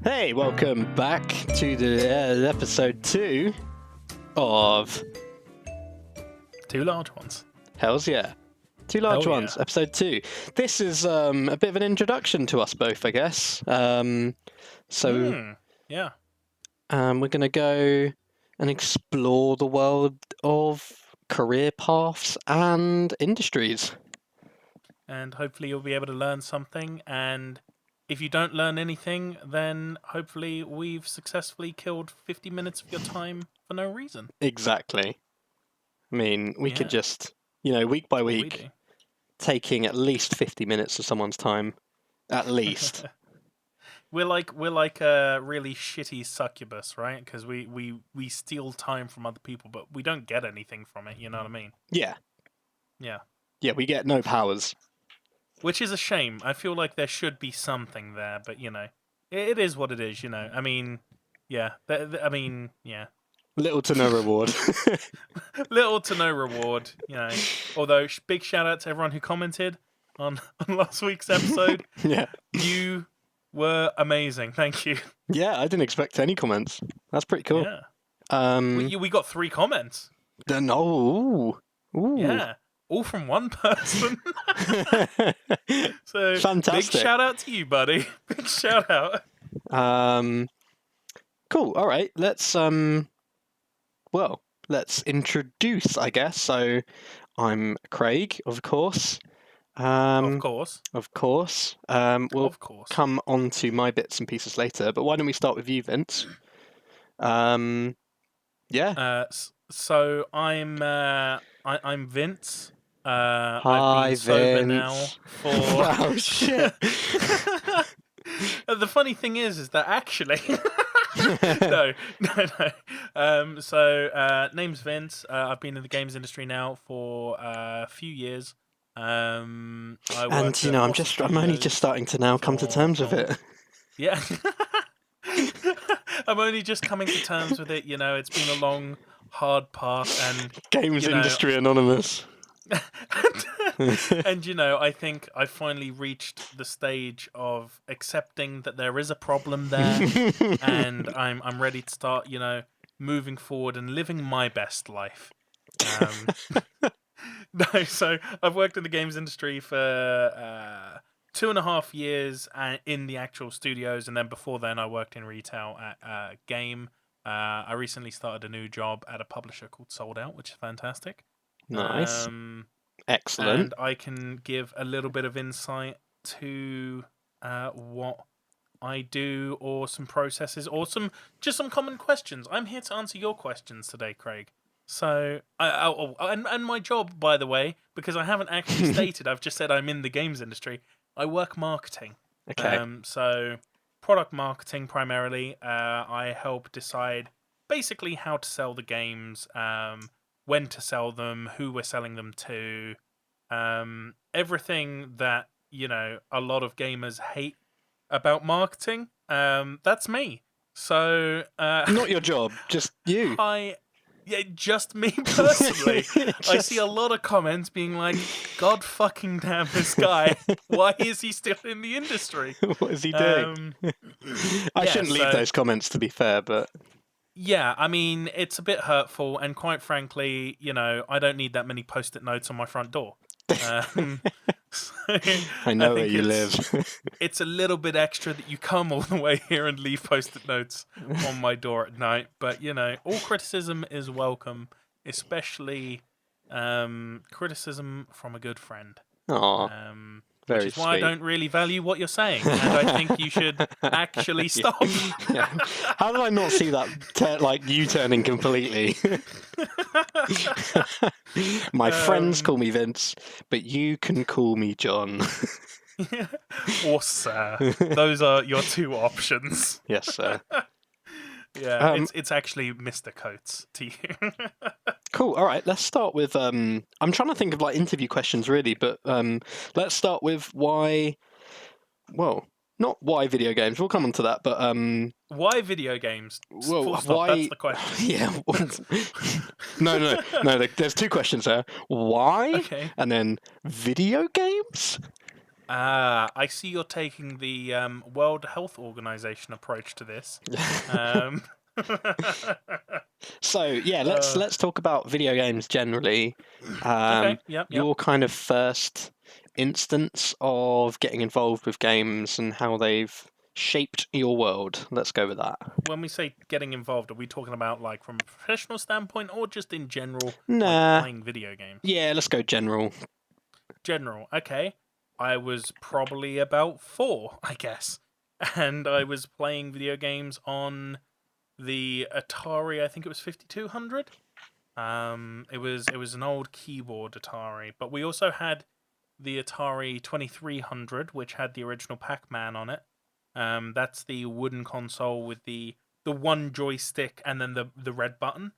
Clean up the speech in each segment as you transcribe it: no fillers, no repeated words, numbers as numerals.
Hey, welcome back to the episode 2 of Two large ones. Hells Yeah. Two large Hell ones, yeah. episode 2. This is a bit of an introduction to us both, I guess. Yeah. We're going to go and explore the world of career paths and industries. And hopefully you'll be able to learn something. And if you don't learn anything, then hopefully we've successfully killed 50 minutes of your time for no reason. Exactly. I mean, we could just, week by week, taking at least 50 minutes of someone's time. At least. We're like a really shitty succubus, right? Because we steal time from other people, but we don't get anything from it, you know what I mean? Yeah. Yeah. Yeah, we get no powers. Which is a shame. I feel like there should be something there, but, it is what it is, I mean, yeah. Yeah. Little to no reward. Little to no reward, Although, big shout out to everyone who commented on last week's episode. Yeah. You were amazing. Thank you. Yeah, I didn't expect any comments. That's pretty cool. Yeah. We got 3 comments. Ooh. Yeah. All from one person. So, fantastic. Big shout out to you, buddy. Big shout out. Cool. All right. Let's introduce, I guess. So, I'm Craig, of course. Of course. We'll come on to my bits and pieces later, but why don't we start with you, Vince? Yeah. So I'm Vince. Hi, I've been sober Vince. now for. Oh shit! The funny thing is that actually. No. So name's Vince. I've been in the games industry now for a few years. I'm only just starting to now come to terms with it. Yeah. I'm only just coming to terms with it. It's been a long, hard path, and Games Industry Anonymous. And I think I finally reached the stage of accepting that there is a problem there, and I'm ready to start, moving forward and living my best life. No, so I've worked in the games industry for 2.5 years in the actual studios, and then before then I worked in retail at Game. I recently started a new job at a publisher called Sold Out, which is fantastic. Nice. Excellent. And I can give a little bit of insight to what I do, or some processes, or some common questions. I'm here to answer your questions today, Craig. So, and my job, by the way, because I haven't actually stated, I've just said I'm in the games industry. I work marketing. Okay. So, product marketing primarily. I help decide basically how to sell the games, when to sell them, who we're selling them to, everything that, a lot of gamers hate about marketing. That's me. So, not your job, just you. Just me personally. I see a lot of comments being like, God fucking damn this guy. Why is he still in the industry? What is he doing? I shouldn't leave those comments, to be fair, but... Yeah, I mean, it's a bit hurtful, and quite frankly, I don't need that many post-it notes on my front door. I know where you live. It's a little bit extra that you come all the way here and leave post-it notes on my door at night. But, all criticism is welcome, especially criticism from a good friend. Aww. Very which is why sweet. I don't really value what you're saying, and I think you should actually stop. Yeah. How did I not see that, you turning completely? My friends call me Vince, but you can call me John. Or sir. Those are your 2 options. Yes, sir. Yeah, it's actually Mr. Coates to you. Cool. All right, let's start with... I'm trying to think of interview questions, really, but let's start with why... Well, not why video games. We'll come on to that, but... Why video games? Well, full stop, why... That's the question. Yeah. No, there's 2 questions there. Why? Okay. And then video games? I see you're taking the World Health Organization approach to this. Um, So yeah, let's talk about video games generally. okay, yep. Your kind of first instance of getting involved with games and how they've shaped your world. Let's go with that. When we say getting involved, are we talking about like from a professional standpoint or just in general, like Nah, playing video games? yeah, let's go general. General, okay. I was probably about 4, I guess. And I was playing video games on the Atari, I think it was 5200. It was an old keyboard Atari, but we also had the Atari 2300, which had the original Pac-Man on it. That's the wooden console with the one joystick and then the red button.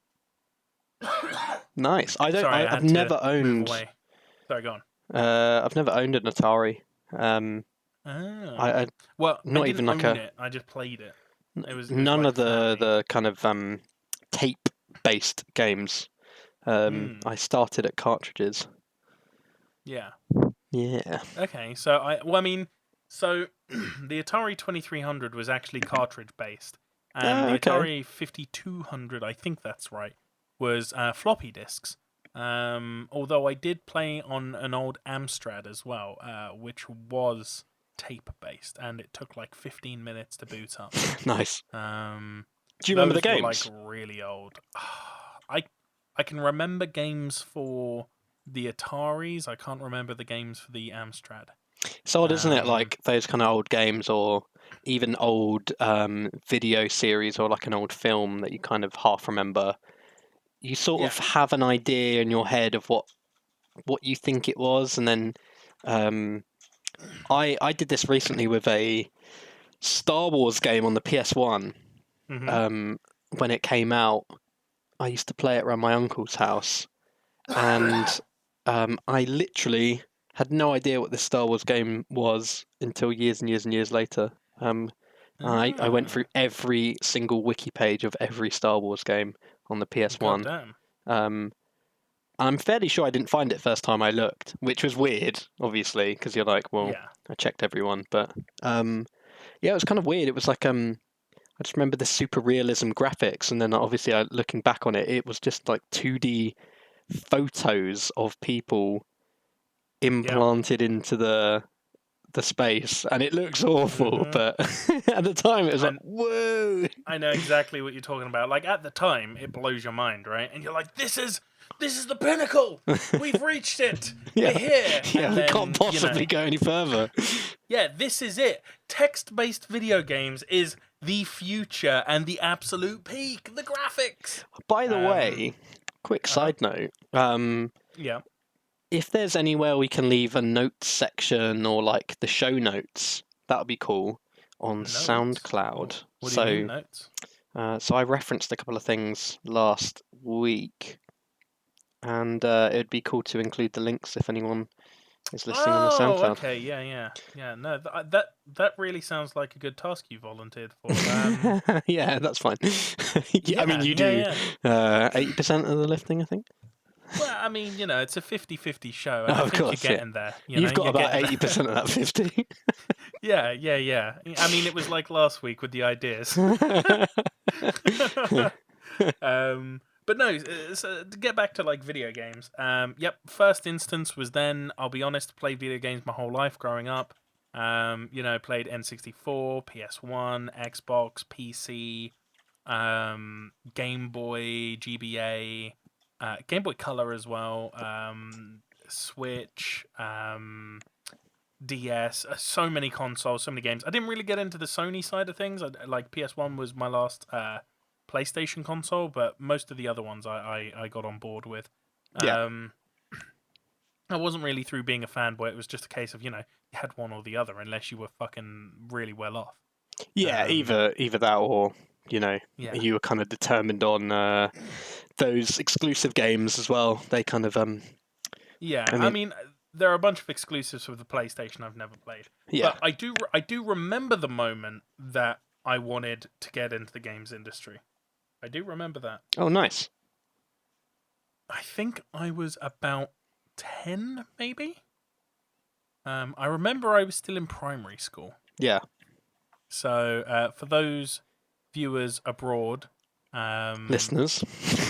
Nice. I don't. Sorry, I've never owned. Away. Sorry, go on. I've never owned an Atari. Oh. I Well, not I even didn't like own a it. I just played it. It was none like of the family. kind of tape based games. I started at cartridges. Yeah. Yeah. Okay. So so the Atari 2300 was actually cartridge based, and the Okay. Atari 5200, I think that's right, was floppy disks. Although I did play on an old Amstrad as well, which was tape based, and it took like 15 minutes to boot up. Nice. Um, Do you remember the those were games? like really old. I can remember games for the Ataris. I can't remember the games for the Amstrad. It's odd, isn't it? Um, Like those kind of old games or even old video series or like an old film that you kind of half remember. You sort Yeah. of have an idea in your head of what you think it was, and then I did this recently with a Star Wars game on the PS1. Mm-hmm. When it came out, I used to play it around my uncle's house, and I literally had no idea what this Star Wars game was until years and years and years later. I went through every single wiki page of every Star Wars game on the God PS1. damn. I'm fairly sure I didn't find it first time I looked, which was weird, obviously, because you're like, well, Yeah. I checked everyone, but yeah, it was kind of weird. It was like I just remember the super realism graphics, and then obviously looking back on it, it was just like 2D photos of people implanted into the space, and it looks awful. Mm-hmm. But at the time, it was like, And whoa! I know exactly what you're talking about. Like at the time, it blows your mind, right? And you're like, "This is the pinnacle. We've reached it. Yeah, We're here." yeah, And we then, can't possibly go any further. yeah, this is it. Text-based video games is the future and the absolute peak. The graphics. By the way, quick Uh-huh. side note. Yeah. If there's anywhere we can leave a notes section or like the show notes, that would be cool on Notes. SoundCloud. What do you mean notes? So I referenced a couple of things last week, and it'd be cool to include the links if anyone is listening on the SoundCloud. Okay, yeah. No, that really sounds like a good task you volunteered for. Yeah, that's fine. Yeah, I mean, you do 80% of the lifting, I think. Well, I mean, it's a 50-50 show, and Oh, I of think course, you're getting there. You've got you're about getting 80% of that 50. there. Yeah. I mean, it was like last week with the ideas. But no, so to get back to like video games. Yep, first instance was then. I'll be honest, played video games my whole life growing up. Played N64, PS1, Xbox, PC, Game Boy, GBA, Game Boy Color as well, Switch, DS. So many consoles, so many games. I didn't really get into the Sony side of things. Like PS1 was my last PlayStation console, but most of the other ones I got on board with. Yeah. I wasn't really through being a fanboy. It was just a case of, you had one or the other, unless you were fucking really well off. Yeah, either that or, Yeah. you were kind of determined on those exclusive games as well. They kind of Yeah, I I mean- mean, there are a bunch of exclusives for the PlayStation I've never played. Yeah. But I do remember the moment that I wanted to get into the games industry. I do remember that. Oh, nice. I think I was about 10, maybe? I remember I was still in primary school. Yeah. So for those viewers abroad, Listeners.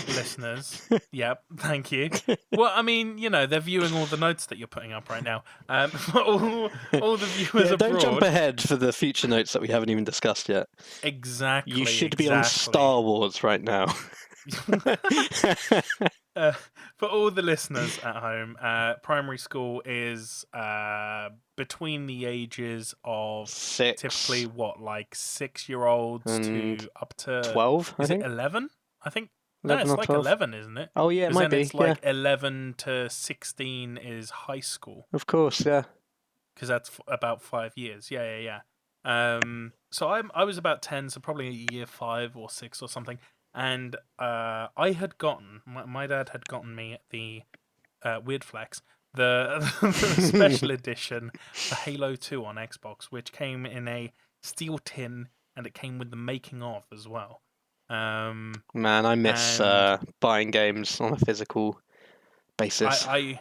listeners, yep, thank you. Well, I mean, they're viewing all the notes that you're putting up right now. For all the viewers Yeah, don't jump abroad, ahead for the future notes that we haven't even discussed yet. exactly, You should be on exactly. Star Wars right now. Uh, for all the listeners at home, primary school is between the ages of 6 typically like 6-year-olds and to up to 12, I is it think. 11? I think no, 11 it's or like 12. 11, isn't it? Oh, yeah, it Because might then be. it's like 11 to 16 is high school. Of course, yeah. Because that's about 5 years. Yeah. So I was about 10, so probably year 5 or 6 or something. And I had gotten my dad had gotten me the weird flex the special edition for Halo 2 on Xbox, which came in a steel tin and it came with the making of as well. Man, I miss And buying games on a physical basis. I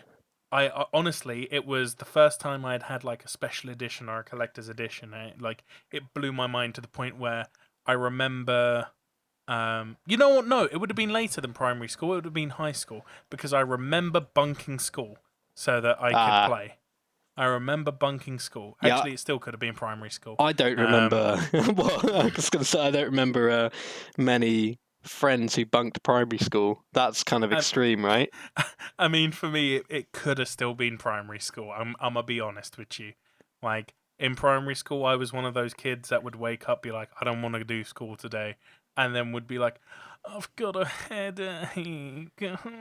honestly, it was the first time I'd had like a special edition or a collector's edition. It blew my mind to the point where I remember. You know what? No, it would have been later than primary school. It would have been high school because I remember bunking school so that I could play. I remember bunking school. Yeah. Actually, it still could have been primary school. I don't remember. Well, I was going to say I don't remember many friends who bunked primary school. That's kind of extreme, right? I mean, for me, it could have still been primary school. I'm gonna be honest with you. Like in primary school, I was one of those kids that would wake up, be like, I don't want to do school today, and then would be like, I've got a headache.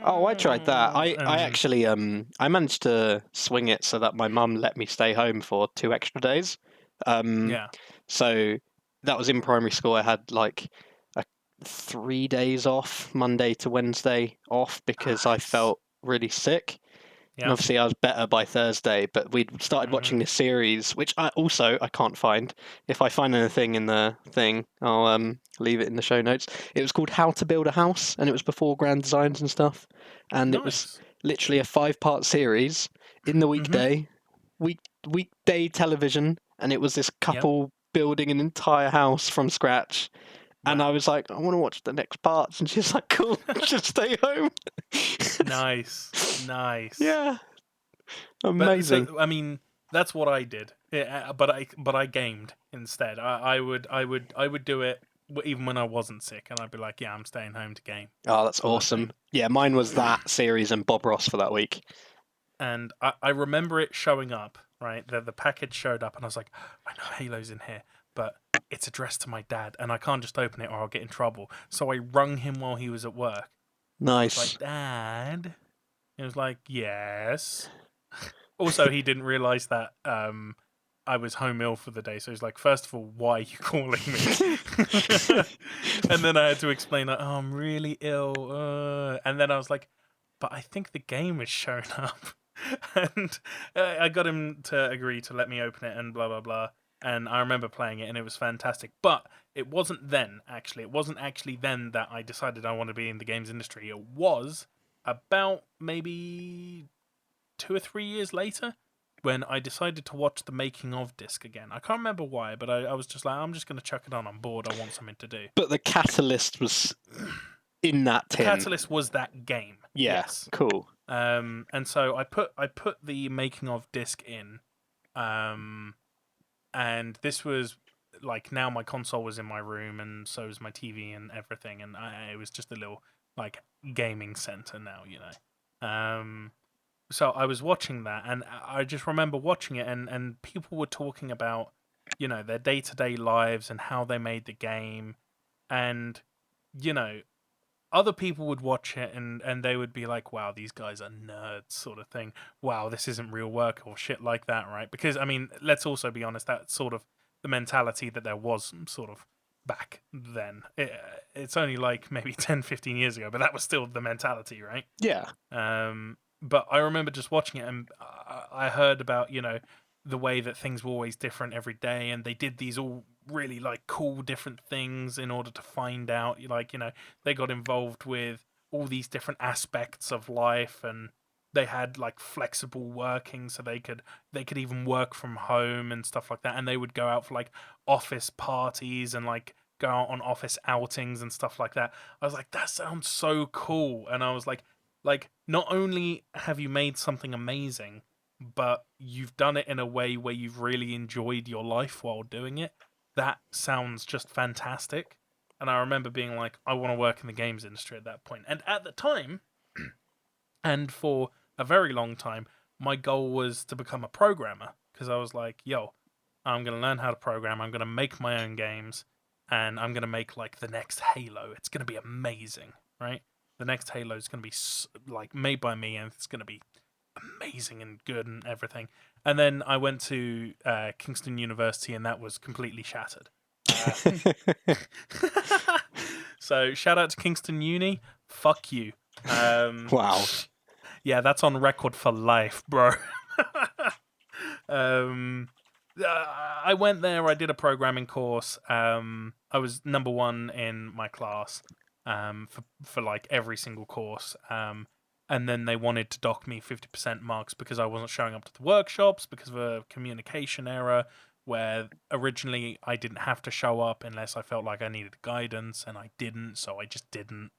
Oh, I tried that. I And actually I managed to swing it so that my mum let me stay home for 2 extra days. yeah, So that was in primary school. I had like 3 days off, Monday to Wednesday off, because I nice. felt really sick. And Yeah. obviously I was better by Thursday, but we'd started watching this series, which I can't find. If I find anything in the thing, I'll leave it in the show notes. It was called How to Build a House, and it was before Grand Designs and stuff. And it was Nice. literally a 5-part series in the weekday television, and it was this couple building an entire house from scratch. And I was like, I want to watch the next parts. And she's like, cool, just stay home. Nice. Yeah. Amazing. So, I mean, that's what I did. But I gamed instead. I would do it even when I wasn't sick, and I'd be like, yeah, I'm staying home to game. Oh, that's awesome. Yeah, mine was that series and Bob Ross for that week. And I remember it showing up, right? The package showed up, and I was like, I know Halo's in here, but it's addressed to my dad, and I can't just open it or I'll get in trouble. So I rung him while he was at work. Nice. I was like, Dad? He was like, yes. Also, he didn't realise that I was home ill for the day. So he's like, first of all, why are you calling me? And then I had to explain, like, oh, I'm really ill. And then I was like, but I think the game has shown up. And I got him to agree to let me open it and blah, blah, blah. And I remember playing it and it was fantastic. But it wasn't then, actually. It wasn't actually then that I decided I want to be in the games industry. It was about maybe 2 or 3 years later when I decided to watch the making of disc again. I can't remember why, but I was just like, I'm just going to chuck it on. I'm bored. I want something to do. But the catalyst was in that tin. The catalyst was that game. Yeah, yes. Cool. And so I put the making of disc in, and this was like, now my console was in my room, and so was my TV and everything, and it was just a little like gaming center now, So I was watching that, and I just remember watching it, and people were talking about, their day-to-day lives and how they made the game, and other people would watch it and they would be like, wow, these guys are nerds, sort of thing. Wow, this isn't real work or shit like that, right? Because, I mean, let's also be honest, that's sort of the mentality that there was sort of back then. It's only like maybe 10, 15 years ago, but that was still the mentality, right? Yeah. But I remember just watching it, and I heard about, the way that things were always different every day, and they did these all really like cool different things in order to find out, like, they got involved with all these different aspects of life, and they had like flexible working, so they could even work from home and stuff like that. And they would go out for like office parties and like go out on office outings and stuff like that. I was like, that sounds so cool. And I was like not only have you made something amazing, but you've done it in a way where you've really enjoyed your life while doing it. That sounds just fantastic. And I remember being like, I want to work in the games industry at that point. And at the time, and for a very long time, my goal was to become a programmer because I was like, yo, I'm going to learn how to program. I'm going to make my own games and I'm going to make like the next Halo. It's going to be amazing, right? The next Halo is going to be like made by me and it's going to be amazing and good and everything. And then I went to Kingston University and that was completely shattered. So shout out to Kingston Uni. Fuck you. Wow. Yeah, that's on record for life, bro. I went there. I did a programming course. I was number one in my class for like every single course. And then they wanted to dock me 50% marks because I wasn't showing up to the workshops because of a communication error where originally I didn't have to show up unless I felt like I needed guidance, and I didn't, so I just didn't.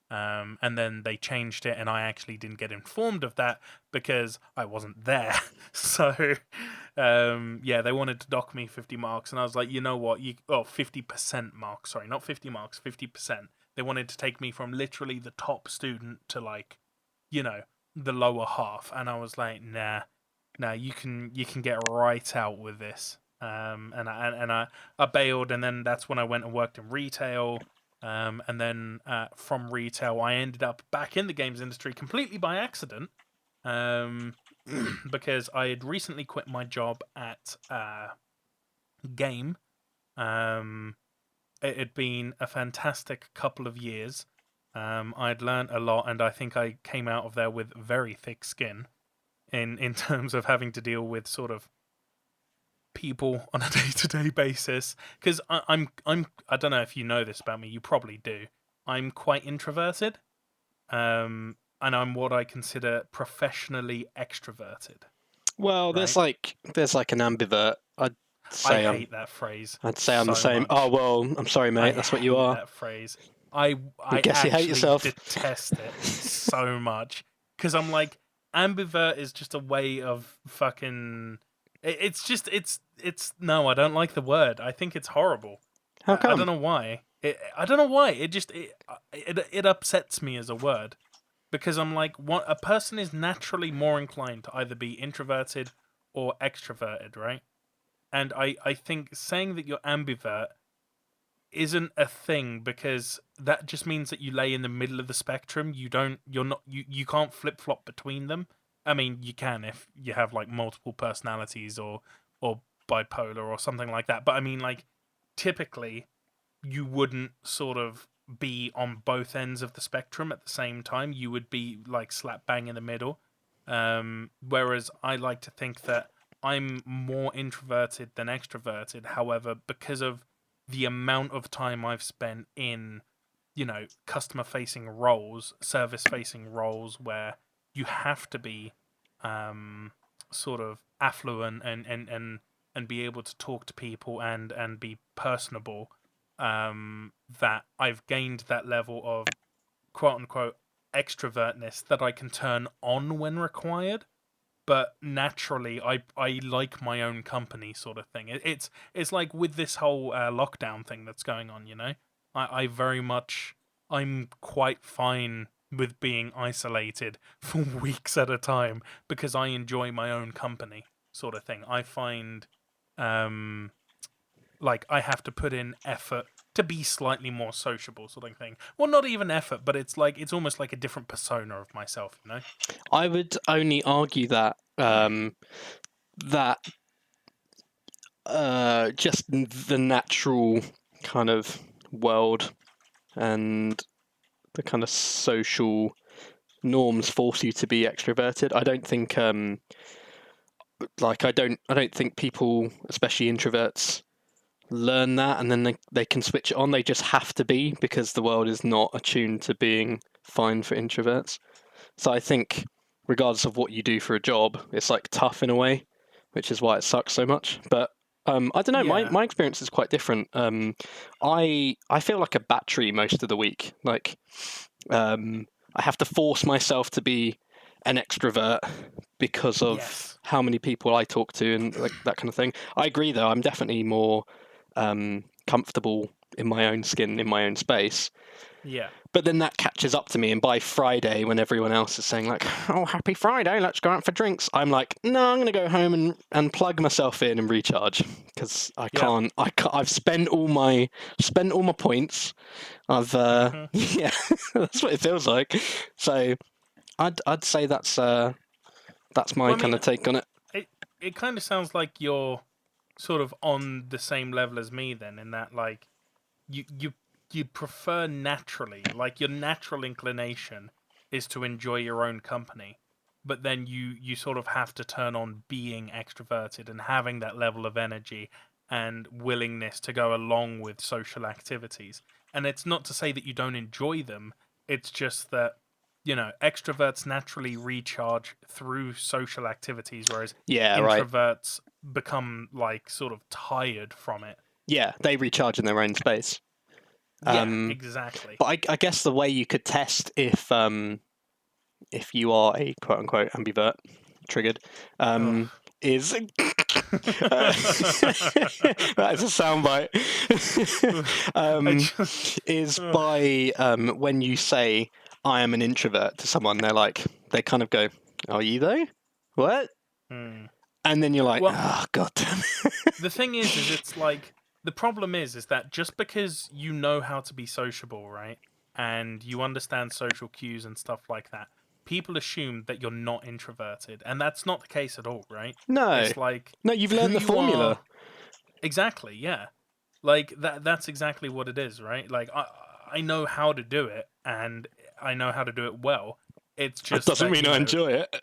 And then they changed it, and I actually didn't get informed of that because I wasn't there. So, yeah, they wanted to dock me 50 marks, and I was like, you know what? 50% marks. Sorry, not 50 marks, 50%. They wanted to take me from literally the top student to like, the lower half, and I was like, nah, you can get right out with this. And I bailed, and then that's when I went and worked in retail. And then from retail, I ended up back in the games industry completely by accident, because I had recently quit my job at Game. It had been a fantastic couple of years. I'd learned a lot, and I think I came out of there with very thick skin in terms of having to deal with sort of people on a day-to-day basis, because I don't know if you know this about me, you probably do. I'm quite introverted, and I'm what I consider professionally extroverted. Well, there's Right? like an ambivert. I hate that phrase. I'd say I'm the So same. Oh much. well, I'm sorry, I mate. That's what you hate are. that phrase. I I guess you hate actually yourself. detest it so much because I'm like, ambivert is just a way of fucking. It's just it's no, I don't like the word. I think it's horrible. How I don't come? know why. I don't know why. It upsets me as a word because I'm like, what, a person is naturally more inclined to either be introverted or extroverted, right? And I think saying that you're ambivert isn't a thing because that just means that you lay in the middle of the spectrum. You can't flip-flop between them. I mean, you can if you have like multiple personalities or bipolar or something like that. But I mean, like, typically you wouldn't sort of be on both ends of the spectrum at the same time. You would be like slap bang in the middle. Whereas I like to think that I'm more introverted than extroverted. However, because of the amount of time I've spent in, customer facing roles, service facing roles where you have to be sort of affluent and be able to talk to people and be personable, that I've gained that level of quote unquote extrovertness that I can turn on when required. But naturally, I like my own company, sort of thing. It's like with this whole lockdown thing that's going on. I very much, I'm quite fine with being isolated for weeks at a time because I enjoy my own company, sort of thing. I find, like, I have to put in effort to be slightly more sociable, sort of thing. Well, not even effort, but it's almost like a different persona of myself. I would only argue that that just the natural kind of world and the kind of social norms force you to be extroverted. I don't think I don't think people, especially introverts, learn that and then they can switch it on. They just have to be because the world is not attuned to being fine for introverts. So I think regardless of what you do for a job, it's like tough in a way, which is why it sucks so much. But I don't know. Yeah. My experience is quite different. I feel like a battery most of the week. Like I have to force myself to be an extrovert because of Yes. how many people I talk to and like that kind of thing. I agree, though. I'm definitely more comfortable in my own skin, in my own space. Yeah. But then that catches up to me, and by Friday, when everyone else is saying like, "Oh, happy Friday, let's go out for drinks," I'm like, "No, I'm going to go home and plug myself in and recharge because I Yeah. can't. I've spent all my points. I've yeah, that's what it feels like. So I'd say that's my Well, I kind mean, of take on it. it kind of sounds like you're sort of on the same level as me then, in that like you prefer naturally, like your natural inclination is to enjoy your own company, but then you sort of have to turn on being extroverted and having that level of energy and willingness to go along with social activities. And it's not to say that you don't enjoy them, it's just that extroverts naturally recharge through social activities, whereas Yeah, right. introverts become like sort of tired from it. Yeah, they recharge in their own space. Yeah, exactly. But I guess the way you could test if you are a quote unquote ambivert, triggered, Ugh. is that is a soundbite. I just Is ugh. by when you say I am an introvert to someone, they kind of go, "Are you though? What?" Hmm. And then you're like, Well, "Oh God damn it." the thing is it's like the problem is that just because you know how to be sociable, right, and you understand social cues and stuff like that, people assume that you're not introverted, and that's not the case at all, right? No, It's like no, you've who learned the you are. formula. Exactly, yeah. Like that's exactly what it is, right? Like I know how to do it and I know how to do it well. It's That just doesn't that, mean I enjoy it.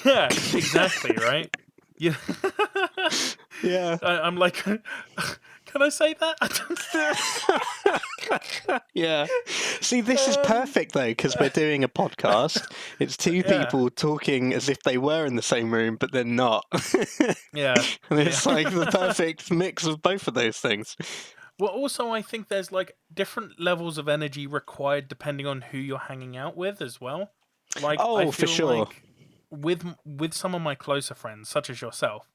yeah, exactly, right? Yeah. Yeah. I'm like, can I say that? I Yeah. See, this is don't- perfect though, because we're doing a podcast. It's two yeah, people talking as if they were in the same room, but they're not. yeah, And yeah. it's like the perfect mix of both of those things. Well, also, I think there's like different levels of energy required depending on who you're hanging out with as well. Like, I Oh, for feel sure. like with some of my closer friends, such as yourself,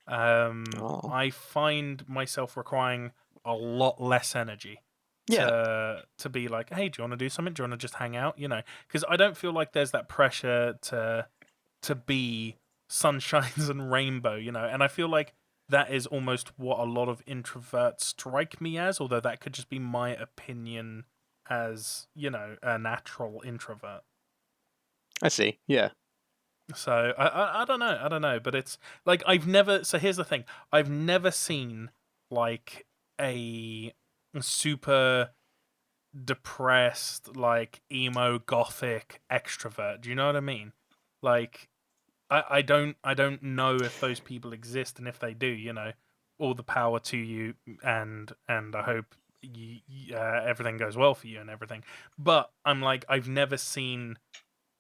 Oh. I find myself requiring a lot less energy Yeah. to be like, hey, do you want to do something? Do you want to just hang out? Because I don't feel like there's that pressure to be sunshines and rainbow. And I feel like that is almost what a lot of introverts strike me as, although that could just be my opinion as, a natural introvert. I see. Yeah. So I don't know, but it's like I've never. So here's the thing: I've never seen like a super depressed, like emo gothic extrovert. Do you know what I mean? Like I don't know if those people exist, and if they do, all the power to you, and I hope everything goes well for you and everything. But I'm like I've never seen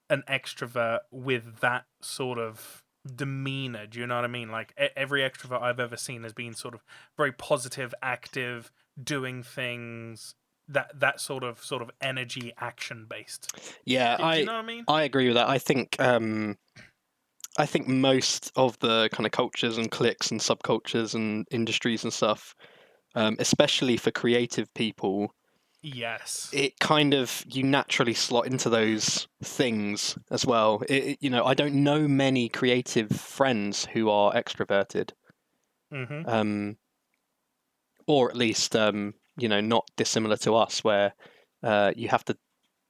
an extrovert with that sort of demeanor. Do you know what I mean? Like every extrovert I've ever seen has been sort of very positive, active, doing things. That sort of energy, action based. Yeah, Do you know what I mean? I agree with that. I think most of the kind of cultures and cliques and subcultures and industries and stuff, especially for creative people, Yes. it kind of you naturally slot into those things as well. I don't know many creative friends who are extroverted, Mm-hmm. or at least not dissimilar to us, where you have to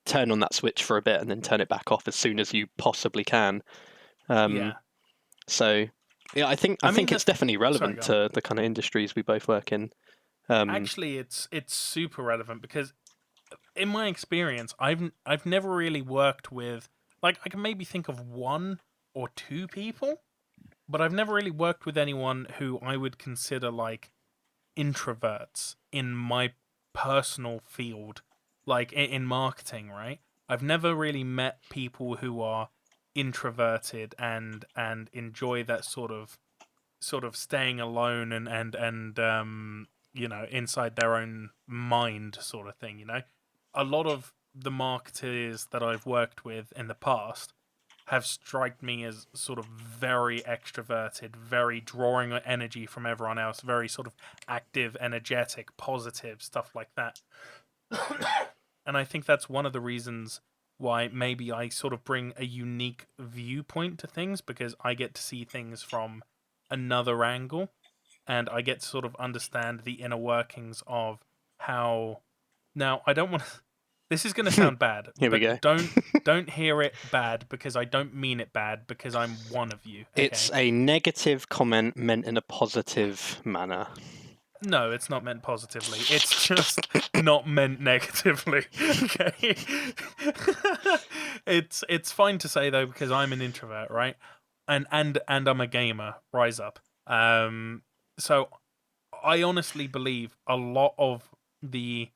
turn on that switch for a bit and then turn it back off as soon as you possibly can. Um, Yeah. so yeah, I I mean, think it's definitely sorry, relevant go on. to the kind of industries we both work in. Um, Actually, it's super relevant because in my experience, I've never really worked with, like, I can maybe think of one or two people, but I've never really worked with anyone who I would consider like introverts in my personal field, like in marketing, right? I've never really met people who are introverted and enjoy that sort of staying alone and inside their own mind sort of thing. A lot of the marketers that I've worked with in the past have struck me as sort of very extroverted, very drawing energy from everyone else, very sort of active, energetic, positive, stuff like that. And I think that's one of the reasons why maybe I sort of bring a unique viewpoint to things, because I get to see things from another angle, and I get to sort of understand the inner workings of how. Now, I don't want to. This is going to sound bad, Here we but go. don't hear it bad, because I don't mean it bad, because I'm one of you. Okay? It's a negative comment meant in a positive manner. No, it's not meant positively. It's just not meant negatively. Okay. It's fine to say though, because I'm an introvert, right? And I'm a gamer. Rise up. So I honestly believe a lot of the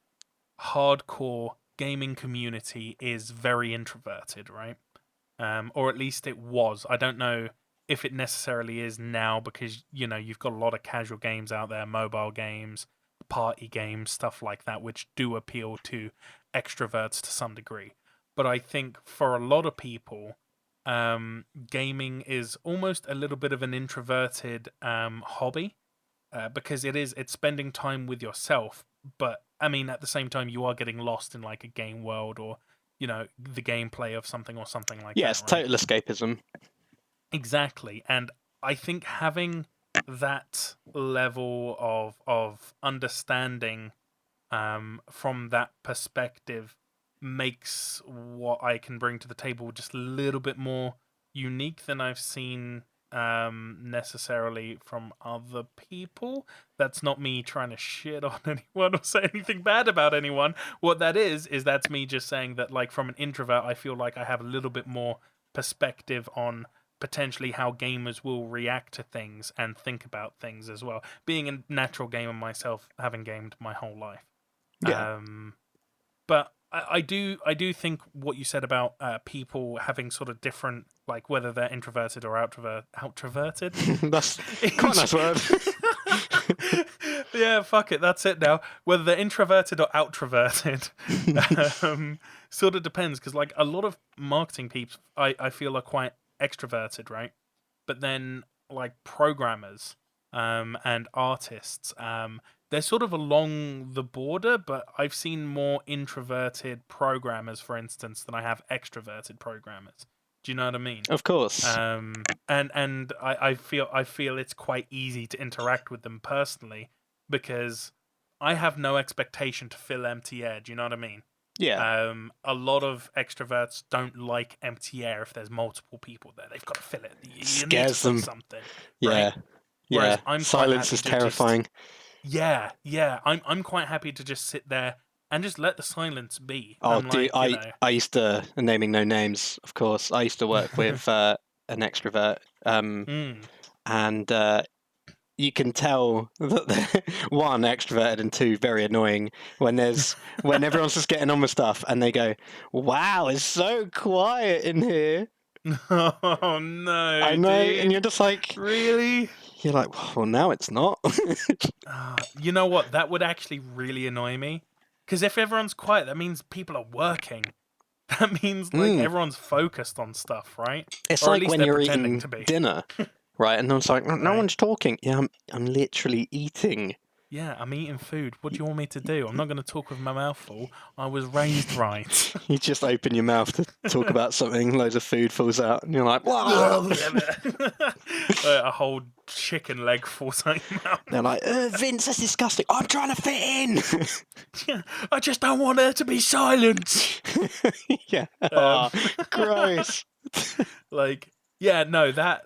hardcore gaming community is very introverted, right? Or at least it was. I don't know if it necessarily is now, because you've got a lot of casual games out there, mobile games, party games, stuff like that, which do appeal to extroverts to some degree. But I think for a lot of people, gaming is almost a little bit of an introverted hobby, because it's spending time with yourself. But I mean, at the same time, you are getting lost in like a game world, or the gameplay of something or something like that. Yes, Right? total escapism. Exactly. And I think having that level of understanding from that perspective makes what I can bring to the table just a little bit more unique than I've seen necessarily from other people. That's not me trying to shit on anyone or say anything bad about anyone. What that is that's me just saying that, like, from an introvert, I feel like I have a little bit more perspective on potentially how gamers will react to things and think about things as well. Being a natural gamer myself, having gamed my whole life. Yeah. But I do think what you said about people having sort of different, like, whether they're introverted or outroverted. That's quite a nice word. Yeah, fuck it, that's it now. Whether they're introverted or outroverted, sort of depends, because like a lot of marketing peeps, I feel are quite extroverted, right? But then like programmers and artists, they're sort of along the border, but I've seen more introverted programmers, for instance, than I have extroverted programmers. Do you know what I mean? Of course. And I feel it's quite easy to interact with them personally, because I have no expectation to fill empty air. Do you know what I mean? Yeah. A lot of extroverts don't like empty air if there's multiple people there. They've got to fill it. You need to Scares say them. something. Yeah. Right? Yeah. Whereas I'm quite Silence happy is to terrifying. yeah. I'm quite happy to just sit there and just let the silence be. Oh, I'm dude, like, I used to, naming no names, of course, I used to work with an extrovert, and you can tell that they're, one, extroverted, and two, very annoying when everyone's just getting on with stuff and they go, "Wow, it's so quiet in here." Oh no! I know, dude. and you're just like, Really? you're like, well, now it's not. You know what? That would actually really annoy me. Because if everyone's quiet, that means people are working. That means like everyone's focused on stuff, right? It's Or at like least when they're you're pretending eating to be. dinner, right? And it's like, no Right. one's talking. Yeah, I'm literally eating. Yeah, I'm eating food. What do you want me to do? I'm not going to talk with my mouth full. I was raised right. You just open your mouth to talk about something, loads of food falls out, and you're like, "Whoa!" A whole chicken leg falls out your mouth. They're like, Vince, that's disgusting. I'm trying to fit in. Yeah, I just don't want there to be silence. Yeah. Oh, gross. Like, yeah, no, that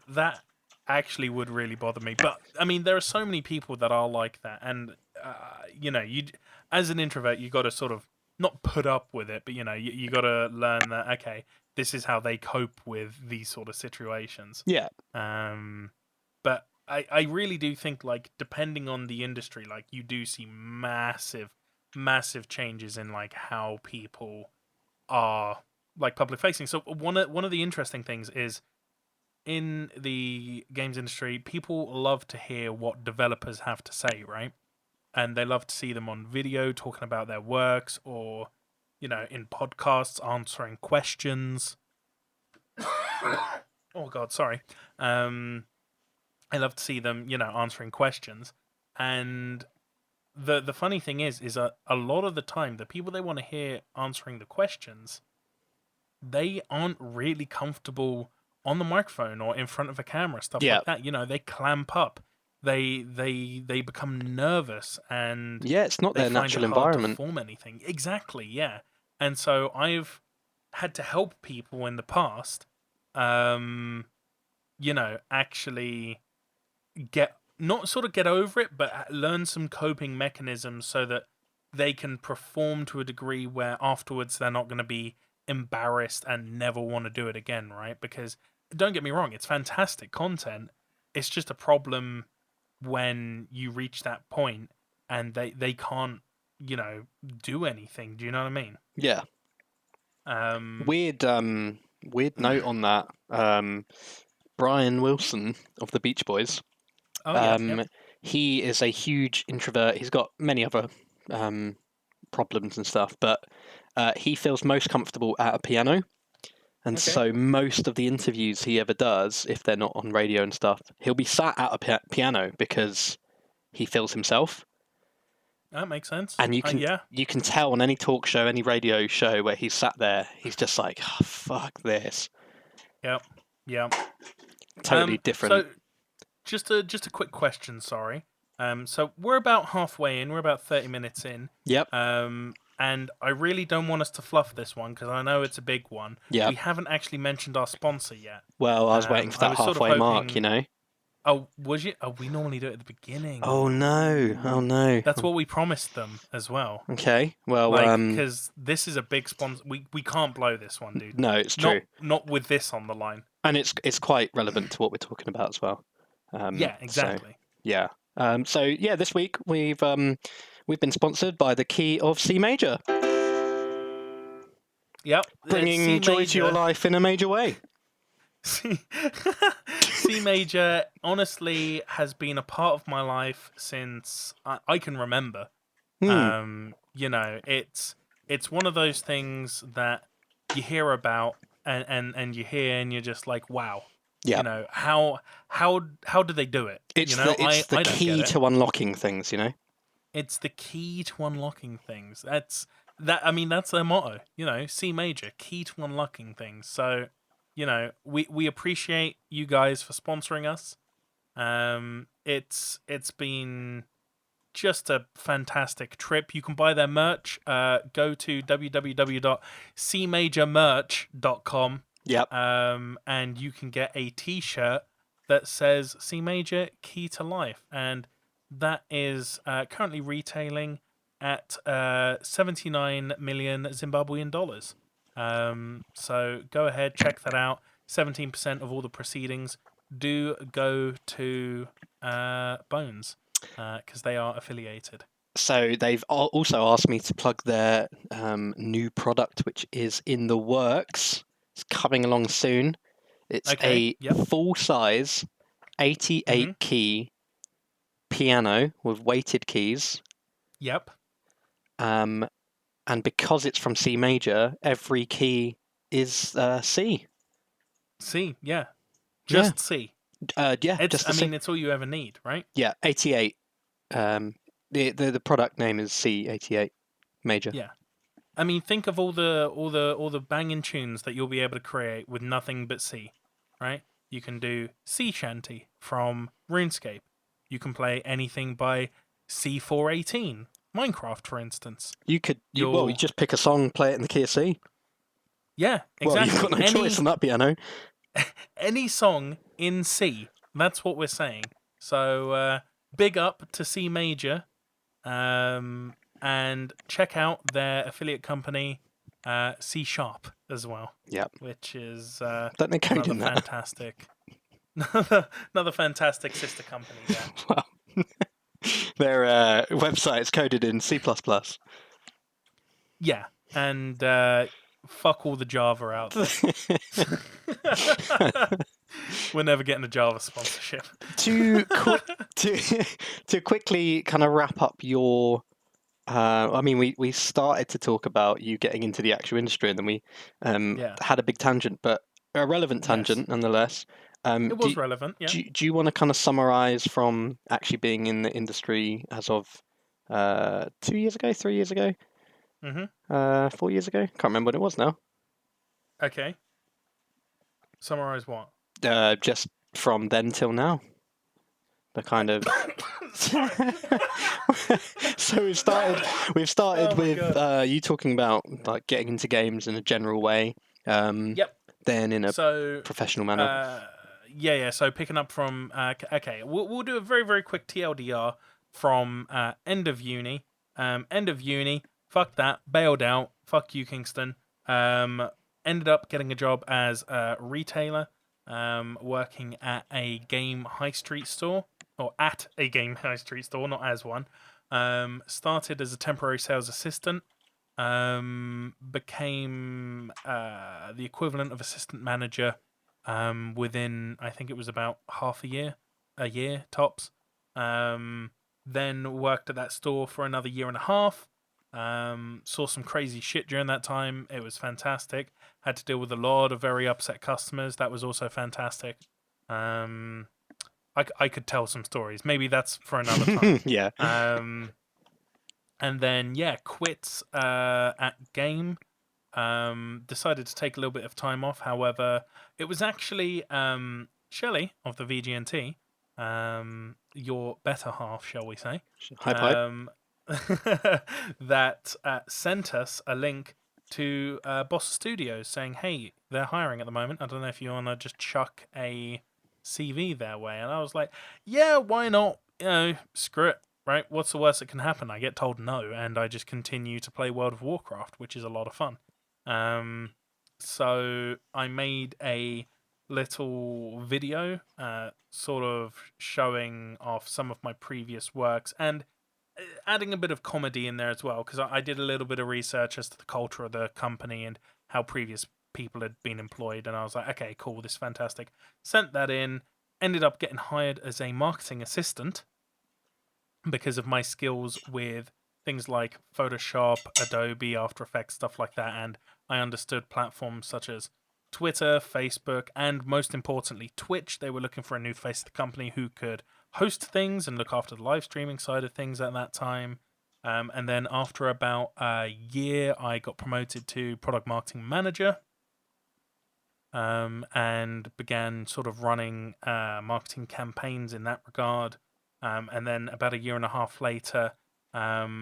actually would really bother me. But I mean, there are so many people that are like that, and you as an introvert, you got to sort of not put up with it, but you got to learn that, okay, this is how they cope with these sort of situations. Yeah. But I really do think, like, depending on the industry, like, you do see massive changes in like how people are like public facing. So one of the interesting things is in the games industry, people love to hear what developers have to say, right? And they love to see them on video talking about their works, or in podcasts answering questions. Oh God, sorry. I love to see them, answering questions. And the funny thing is a lot of the time, the people they want to hear answering the questions, they aren't really comfortable on the microphone or in front of a camera, stuff Yeah. like that. They clamp up. They become nervous, and Yeah, it's not they their find natural it hard environment. to form anything. Exactly, yeah. And so I've had to help people in the past, actually get over it, but learn some coping mechanisms so that they can perform to a degree where afterwards they're not going to be embarrassed and never want to do it again, right? Because don't get me wrong, it's fantastic content. It's just a problem when you reach that point and they can't, do anything. Do you know what I mean? Yeah. Weird note on that. Brian Wilson of the Beach Boys. Oh yeah. Yep. He is a huge introvert. He's got many other problems and stuff, but he feels most comfortable at a piano. And Okay. so most of the interviews he ever does, if they're not on radio and stuff, he'll be sat at a piano because he feels himself. That makes sense. And you can tell on any talk show, any radio show where he's sat there, he's just like, oh, fuck this. Yep. Yep. Totally different. So just a quick question, sorry. So we're about halfway in. We're about 30 minutes in. Yep. And I really don't want us to fluff this one because I know it's a big one. Yeah. We haven't actually mentioned our sponsor yet. Well, I was waiting for that halfway mark, Oh, was you? Oh, we normally do it at the beginning. Oh no. That's what we promised them as well. Okay. Well, because this is a big sponsor. We can't blow this one, dude. No, it's true. Not with this on the line. And it's quite relevant to what we're talking about as well. Yeah, exactly. So this week we've been sponsored by the Key of C Major. Yep. Bringing joy to your life in a major way. C Major honestly has been a part of my life since I can remember. It's one of those things that you hear about and you hear and you're just like, wow. Yeah. How do they do it? It's the key to unlocking things, It's the key to unlocking things. That's their motto, C Major, key to unlocking things. So, we appreciate you guys for sponsoring us. It's been just a fantastic trip. You can buy their merch. Go to www.cmajormerch.com. Yep. And you can get a T-shirt that says C Major Key to Life, and that is currently retailing at 79 million Zimbabwean dollars. So go ahead, check that out. 17% of all the proceedings do go to Bones because they are affiliated. So they've also asked me to plug their new product, which is in the works. It's coming along soon. It's a full-size 88-key piano with weighted keys. Yep. And because it's from C Major, every key is C. C, yeah. Just C. It's all you ever need, right? Yeah, 88. The product name is C88 Major. Yeah. I mean, think of all the banging tunes that you'll be able to create with nothing but C, right? You can do Sea Shanty from RuneScape. You can play anything by C418, Minecraft, for instance. You just pick a song, play it in the key of C. Yeah, exactly. Well, you've got no choice on that piano. Any song in C. That's what we're saying. So, big up to C Major. And check out their affiliate company, C Sharp, as well. Yep. Which is another fantastic, another fantastic sister company there. Wow. Their website is coded in C++. Yeah, and fuck all the Java out there. We're never getting a Java sponsorship. to quickly kind of wrap up your. I mean, we started to talk about you getting into the actual industry, and then we had a big tangent, but a relevant tangent nonetheless. It was relevant, yeah. Do you want to kind of summarize from actually being in the industry as of 2 years ago, 3 years ago, 4 years ago? Can't remember what it was now. Okay. Summarize what? Just from then till now. The kind of. So we've started with you talking about like getting into games in a general way. Yep. Then in a professional manner. Yeah. So picking up from okay, we'll do a very, very quick TLDR from end of uni. Fuck that. Bailed out. Fuck you, Kingston. Ended up getting a job as a retailer, working at a game high street store, or at a game high street store, not as one. Started as a temporary sales assistant. Became the equivalent of assistant manager within, I think it was about half a year tops. Then worked at that store for another year and a half. Saw some crazy shit during that time. It was fantastic. Had to deal with a lot of very upset customers. That was also fantastic. I could tell some stories. Maybe that's for another time. Yeah. And then quit at game. Decided to take a little bit of time off. However, it was actually Shelley of the VGNT, your better half, shall we say? Hi. That sent us a link to Boss Studios saying, hey, they're hiring at the moment. I don't know if you want to just chuck a CV their way. And I was like, yeah, why not? Screw it, right? What's the worst that can happen? I get told no, and I just continue to play World of Warcraft, which is a lot of fun. So I made a little video sort of showing off some of my previous works and adding a bit of comedy in there as well, because I did a little bit of research as to the culture of the company and how previous people had been employed, and I was like, okay, cool, this is fantastic. Sent that in, ended up getting hired as a marketing assistant because of my skills with things like Photoshop, Adobe, After Effects, stuff like that, and I understood platforms such as Twitter, Facebook, and most importantly, Twitch. They were looking for a new face of the company who could host things and look after the live streaming side of things at that time. And then after about a year, I got promoted to product marketing manager, and began sort of running marketing campaigns in that regard. And then about a year and a half later, I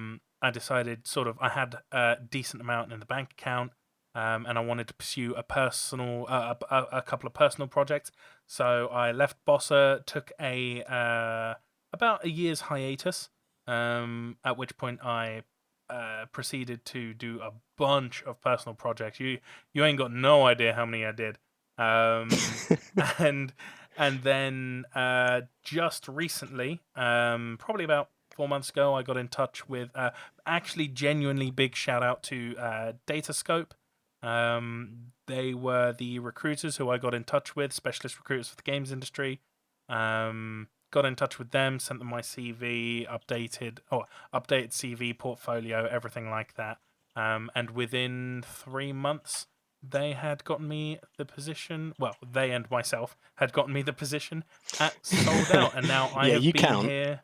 decided I had a decent amount in the bank account, and I wanted to pursue a couple of personal projects. So I left Bossa, took about a year's hiatus, at which point I proceeded to do a bunch of personal projects. You ain't got no idea how many I did. And then just recently, probably about 4 months ago, I got in touch with actually genuinely big shout out to Datascope. They were the recruiters who I got in touch with, specialist recruiters for the games industry. Got in touch with them, sent them my CV, updated CV, portfolio, everything like that. And within 3 months, they had gotten me the position. Well, they and myself had gotten me the position at Sold Out, and now I have been here.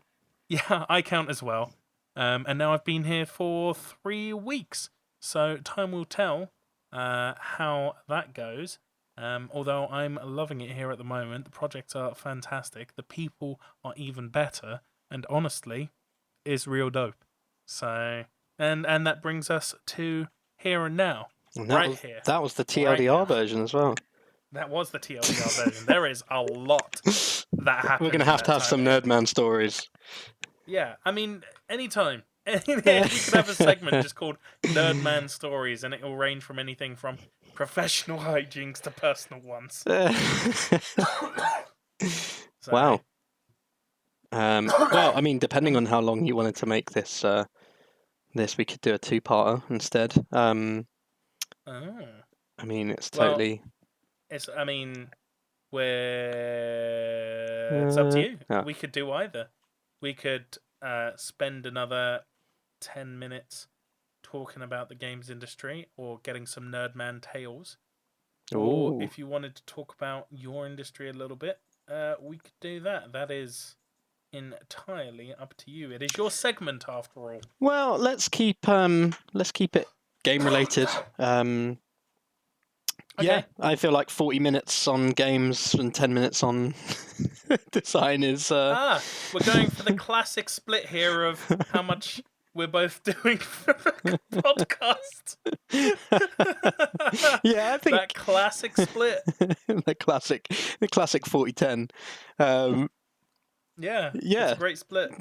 Yeah, I count as well. And now I've been here for 3 weeks. So time will tell how that goes. Although I'm loving it here at the moment. The projects are fantastic. The people are even better. And honestly, is real dope. So, and that brings us to here and now. Here. That was the TLDR version as well. That was the TLDR version. There is a lot that happened. We're going to have some Nerdman stories. Yeah, I mean, anytime. We could have a segment just called Nerdman Stories, and it will range from anything from professional hijinks to personal ones. Wow. Well, I mean, depending on how long you wanted to make this, we could do a 2-parter instead. Oh. I mean, it's Well, totally. I mean, it's up to you. Yeah. We could do either. We could spend another 10 minutes talking about the games industry or getting some Nerdman tales. Or Ooh. if you wanted to talk about your industry a little bit, we could do that. That is entirely up to you. It is your segment after all. Well, let's keep it game related. Yeah, Okay. I feel like 40 minutes on games and 10 minutes on design is. We're going for the classic split here of how much we're both doing for the podcast. Yeah, I think That classic split. the classic 40-10. Yeah, it's a Yeah, great split.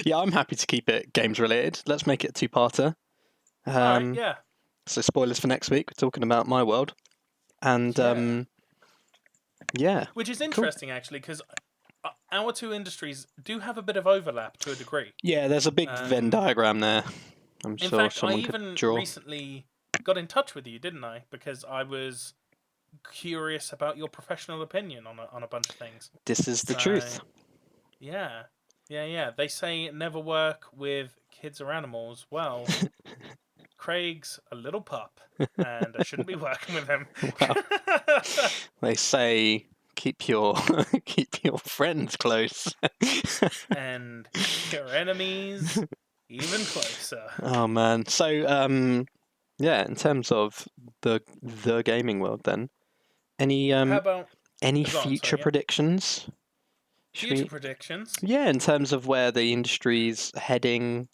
yeah, I'm happy to keep it games related. Let's make it a two-parter. All right, yeah. So spoilers for next week. We're talking about my world, and Yeah. yeah, Which is cool. interesting, actually, because our two industries do have a bit of overlap to a degree. Yeah, there's a big Venn diagram there. I'm In sure fact, I someone could even draw. recently got in touch with you, didn't I? Because I was curious about your professional opinion on a bunch of things. This is the truth. Yeah. They say never work with kids or animals. Well, Craig's a little pup, and I shouldn't be working with him. Well, they say keep your keep your friends close. And your enemies even closer. Oh man. So yeah, in terms of the gaming world then, any How about any go on, future sorry, yeah. predictions? Should Future we? predictions? Yeah, in terms of where the industry's heading,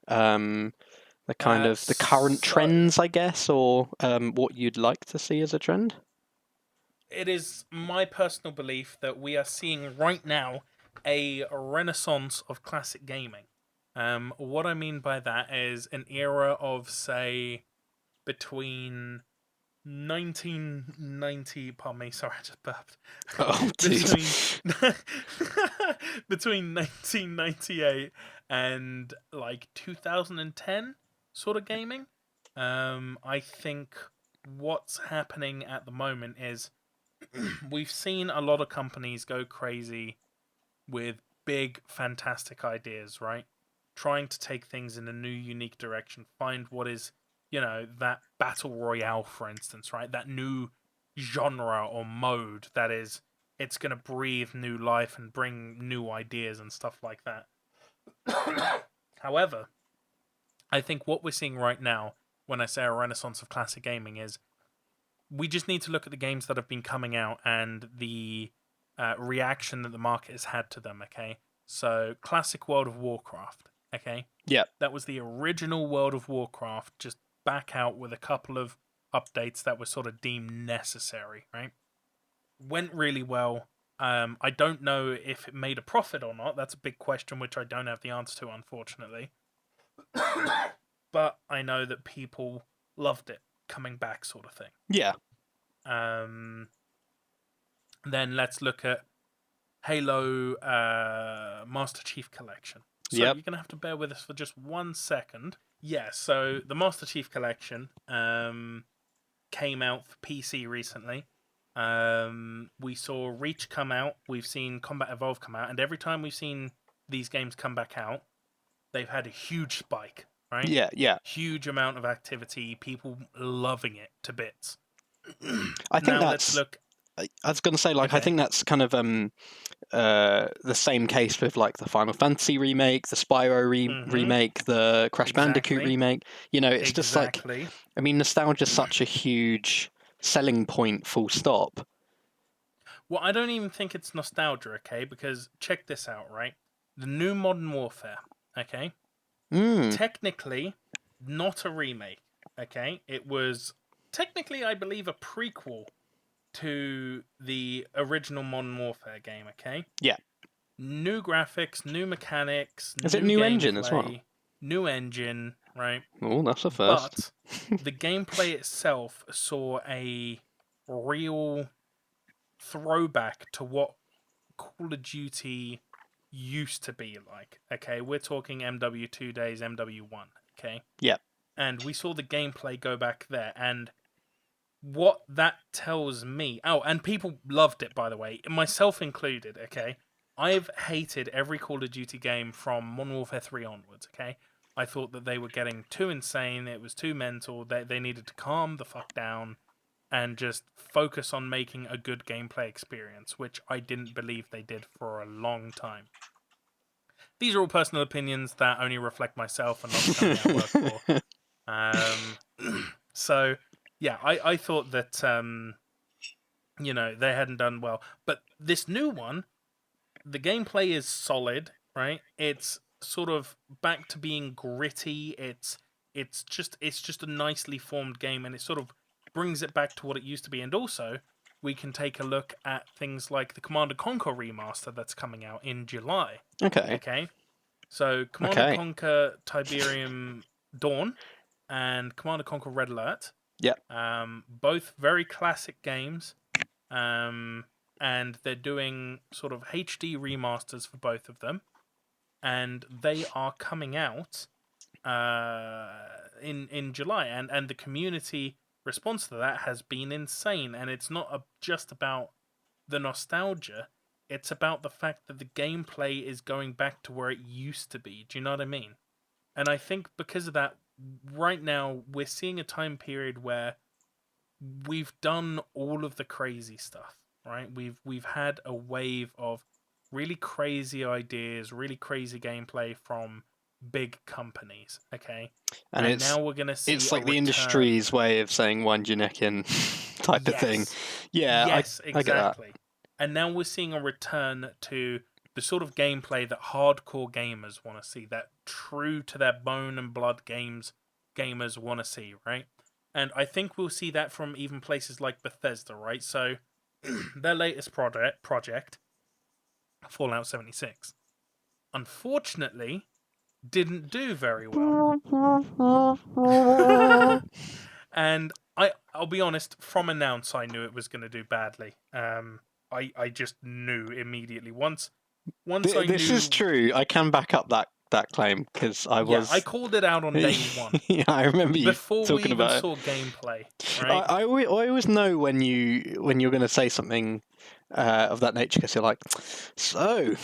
the kind of the current So trends, I guess, or what you'd like to see as a trend. it is my personal belief that we are seeing right now a renaissance of classic gaming. What I mean by that is an era of, say, between 1990. Pardon me, sorry, I just burped. Oh, dude. Between 1998 and like 2010 sort of gaming. I think what's happening at the moment is we've seen a lot of companies go crazy with big, fantastic ideas, right? Trying to take things in a new, unique direction, find what is, that battle royale, for instance, right? That new genre or mode that is, it's going to breathe new life and bring new ideas and stuff like that. However, I think what we're seeing right now, when I say a renaissance of classic gaming, is we just need to look at the games that have been coming out and the reaction that the market has had to them, okay? So, classic World of Warcraft, okay? Yeah. That was the original World of Warcraft, just back out with a couple of updates that were sort of deemed necessary, right? Went really well. I don't know if it made a profit or not. That's a big question, which I don't have the answer to, unfortunately. But I know that people loved it coming back, sort of thing. Yeah. Then let's look at Halo Master Chief Collection. So Yep. you're going to have to bear with us for just 1 second. Yeah, so the Master Chief Collection came out for PC recently. We saw Reach come out. We've seen Combat Evolve come out. And every time we've seen these games come back out, they've had a huge spike, right? Yeah. Huge amount of activity. People loving it to bits. I think now that's. let's look. I was going to say, like, Okay. I think that's kind of the same case with like the Final Fantasy remake, the Spyro remake, the Crash Bandicoot remake. It's just like, I mean, nostalgia's such a huge selling point, full stop. Well, I don't even think it's nostalgia, okay? Because check this out, right? The new Modern Warfare, okay? Technically, not a remake, okay? It was technically, I believe, a prequel to the original Modern Warfare game, okay? Yeah. New graphics, new mechanics, Is it new gameplay, engine as well? New engine, right? Oh, that's a first. But the gameplay itself saw a real throwback to what Call of Duty used to be like. Okay, we're talking MW2 days, MW1. Okay. Yeah. And we saw the gameplay go back there, and what that tells me... Oh, and people loved it, by the way, myself included, okay? I've hated every Call of Duty game from Modern Warfare 3 onwards, okay? I thought that they were getting too insane, it was too mental, they needed to calm the fuck down and just focus on making a good gameplay experience, which I didn't believe they did for a long time. These are all personal opinions that only reflect myself and not the company I work for. So, yeah, I thought that, they hadn't done well. But this new one, the gameplay is solid, right? It's sort of back to being gritty. It's just a nicely formed game, and it sort of brings it back to what it used to be. And also, we can take a look at things like the Command & Conquer remaster that's coming out in July. Okay. Okay. So Command & Conquer Tiberium Dawn and Command & Conquer Red Alert. Yep. Both very classic games. And they're doing sort of HD remasters for both of them. And they are coming out in July. And the community response to that has been insane. And it's not just about the nostalgia. It's about the fact that the gameplay is going back to where it used to be. Do you know what I mean? And I think because of that, right now, we're seeing a time period where we've done all of the crazy stuff, right? We've had a wave of really crazy ideas, really crazy gameplay from big companies, okay? And now we're going to see it's like the return. industry's way of saying wind your neck in type of thing. Yeah, yes, I get that. exactly. And now we're seeing a return to the sort of gameplay that hardcore gamers want to see, that true to their bone and blood gamers want to see, right? And I think we'll see that from even places like Bethesda, right? So their latest project, Fallout 76, unfortunately, didn't do very well. And I'll be honest, from announce, I knew it was going to do badly. I just knew immediately. Once I knew... This is true. I can back up that claim because I called it out on day one. Yeah, I remember you before talking we even about saw gameplay. Right? I always know when you're going to say something of that nature because you're like, so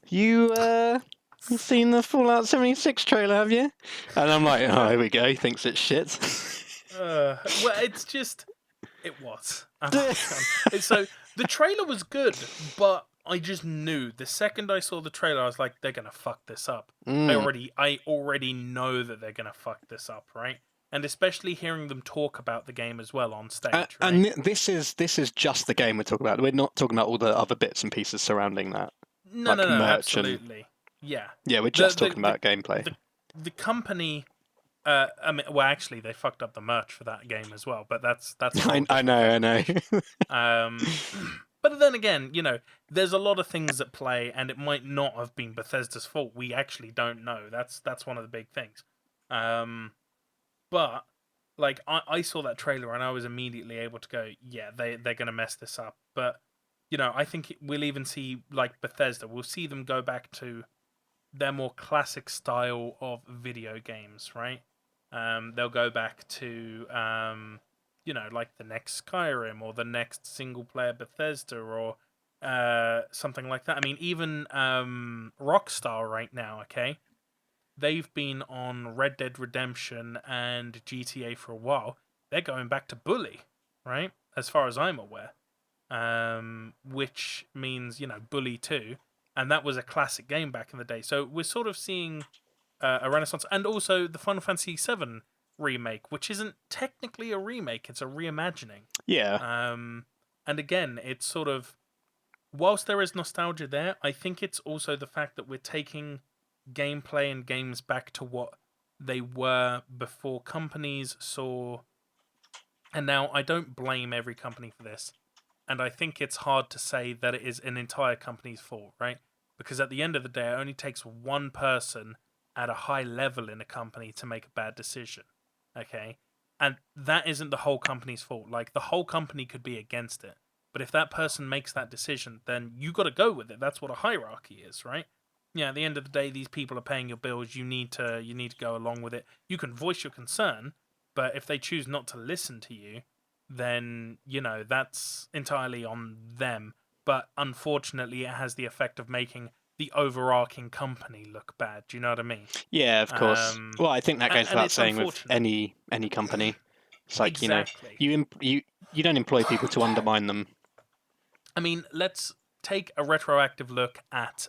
you've seen the Fallout 76 trailer, have you? And I'm like, oh, here we go. He thinks it's shit. Well, it's just... It was. So, the trailer was good, but I just knew. The second I saw the trailer, I was like, they're going to fuck this up. I already know that they're going to fuck this up, right? And especially hearing them talk about the game as well on stage, right? And this is just the game we're talking about. We're not talking about all the other bits and pieces surrounding that. No, absolutely. Yeah. Yeah, we're just talking about gameplay. The company... I mean, well, actually, they fucked up the merch for that game as well, but that's. I know. But then again, there's a lot of things at play, and it might not have been Bethesda's fault. We actually don't know. That's one of the big things. But like, I saw that trailer and I was immediately able to go, yeah, they're gonna mess this up. But I think we'll even see like Bethesda. We'll see them go back to their more classic style of video games, right? They'll go back to, like the next Skyrim or the next single-player Bethesda or something like that. I mean, even Rockstar right now, okay? They've been on Red Dead Redemption and GTA for a while. They're going back to Bully, right? As far as I'm aware. Which means, Bully 2. And that was a classic game back in the day. So we're sort of seeing... a renaissance, and also the Final Fantasy VII remake, which isn't technically a remake, it's a reimagining. Yeah. And again, it's sort of, whilst there is nostalgia there, I think it's also the fact that we're taking gameplay and games back to what they were before companies saw. And now I don't blame every company for this, and I think it's hard to say that it is an entire company's fault, right? Because at the end of the day, it only takes one person at a high level in a company to make a bad decision, okay? And that isn't the whole company's fault. Like, the whole company could be against it. But if that person makes that decision, then you got to go with it. That's what a hierarchy is, right? Yeah, at the end of the day, these people are paying your bills. You need to go along with it. You can voice your concern, but if they choose not to listen to you, then that's entirely on them. But unfortunately, it has the effect of making the overarching company look bad. Do you know what I mean? Yeah, of course. Well, I think that goes And without it's saying with unfortunate. any company. It's like, Exactly. you don't employ people to undermine them. I mean, let's take a retroactive look at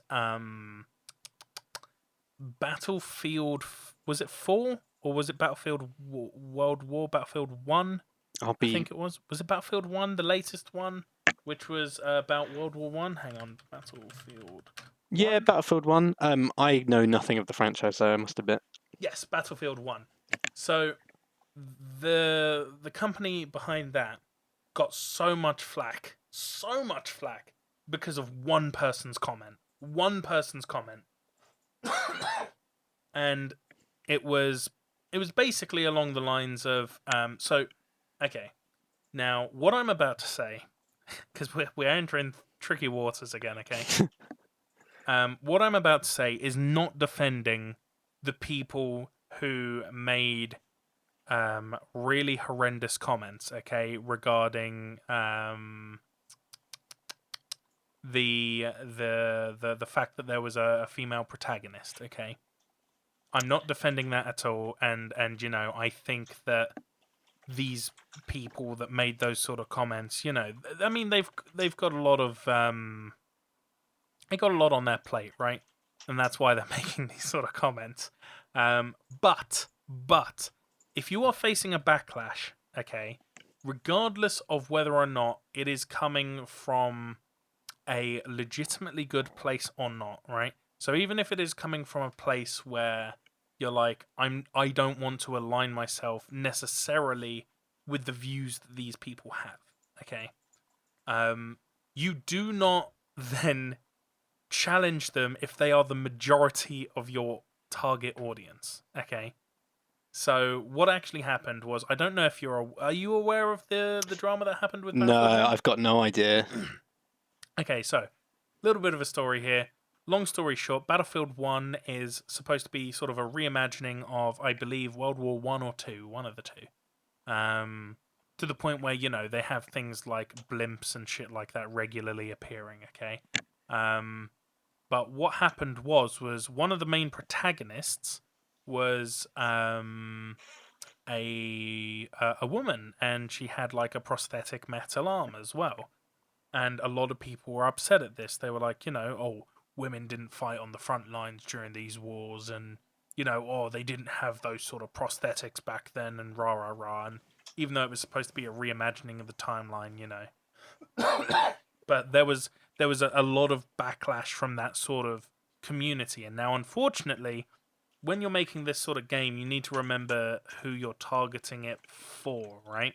Battlefield. Was it 4 or was it Battlefield World War Battlefield 1? I think it was. Was it Battlefield 1, the latest one, which was about World War 1? Hang on, Battlefield 1? Yeah, Battlefield 1. I know nothing of the franchise, so I must admit. Yes, Battlefield 1. So the company behind that got so much flack, because of one person's comment. One person's comment. And it was basically along the lines of okay. Now, what I'm about to say, because we're entering tricky waters again, okay? What I'm about to say is not defending the people who made really horrendous comments, okay, regarding the fact that there was a female protagonist, okay? I'm not defending that at all, and I think that these people that made those sort of comments, I mean they've got a lot of they got a lot on their plate, right? And that's why they're making these sort of comments. But if you are facing a backlash, okay, regardless of whether or not it is coming from a legitimately good place or not, right? So even if it is coming from a place where you're like, I don't want to align myself necessarily with the views that these people have, okay? You do not then challenge them if they are the majority of your target audience, okay? So what actually happened was, I don't know if are you aware of the drama that happened with No, Battlefield 1? I've got no idea. Okay, so a little bit of a story here. Long story short, Battlefield 1 is supposed to be sort of a reimagining of, I believe, World War 1 or 2, one of the two. To the point where, they have things like blimps and shit like that regularly appearing, okay? But what happened was one of the main protagonists was a woman, and she had like a prosthetic metal arm as well. And a lot of people were upset at this. They were like, oh, women didn't fight on the front lines during these wars, and oh, they didn't have those sort of prosthetics back then, and rah rah rah. And even though it was supposed to be a reimagining of the timeline, but there was a lot of backlash from that sort of community. And now, unfortunately, when you're making this sort of game, you need to remember who you're targeting it for, right?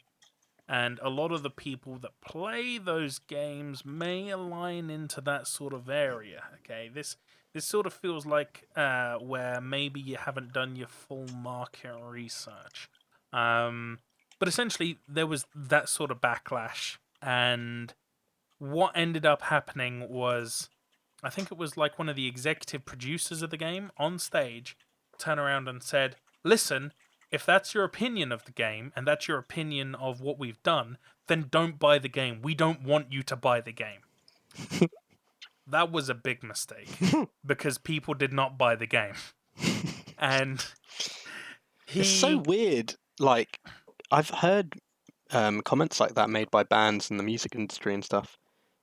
And a lot of the people that play those games may align into that sort of area. Okay, this sort of feels like where maybe you haven't done your full market research. But essentially, there was that sort of backlash, and what ended up happening was, I think it was like one of the executive producers of the game on stage turned around and said, "Listen, if that's your opinion of the game, and that's your opinion of what we've done, then don't buy the game. We don't want you to buy the game." That was a big mistake, because people did not buy the game. And It's so weird. Like, I've heard comments like that made by bands in the music industry and stuff,